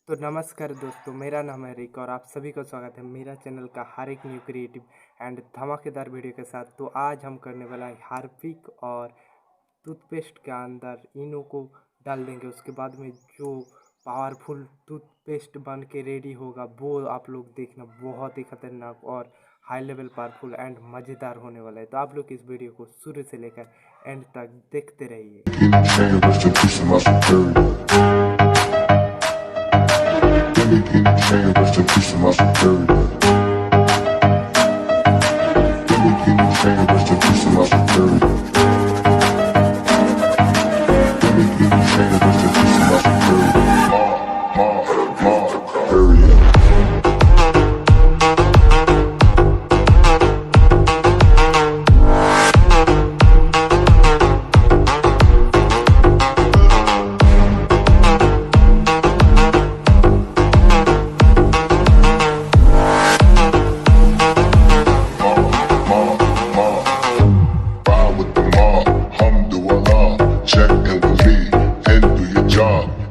तो नमस्कार दोस्तों, मेरा नाम है रिक और आप सभी का स्वागत है मेरा चैनल का हर एक न्यू क्रिएटिव एंड धमाकेदार वीडियो के साथ। तो आज हम करने वाला है हार्पिक और टूथपेस्ट के अंदर इनों को डाल देंगे। उसके बाद में जो पावरफुल टूथपेस्ट बन के रेडी होगा वो आप लोग देखना, बहुत ही खतरनाक और हाई लेवल पावरफुल एंड मज़ेदार होने वाला है। तो आप लोग इस वीडियो को शुरू से लेकर एंड तक देखते रहिए।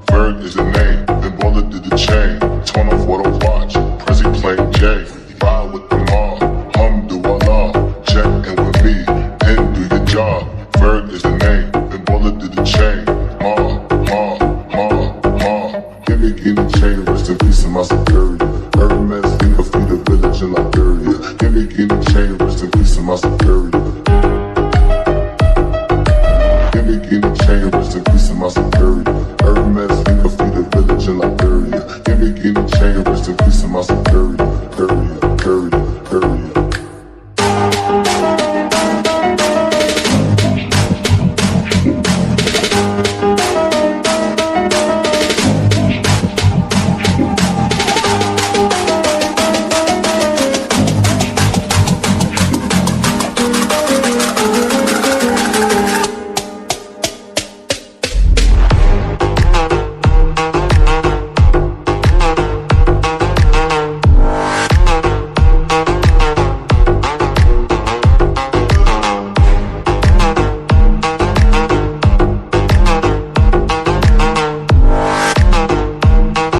Bird is the name, then Baller did the chain. Turn off what I watch, Prezi playing J. Ride with the mob, Alhamdulillah. Check in with me, and do your job. Bird is the name, then Baller did the chain. Give me chain, rest in peace in my security. Hermes, feed the village in Liberia. Give me chain, rest in peace in my security.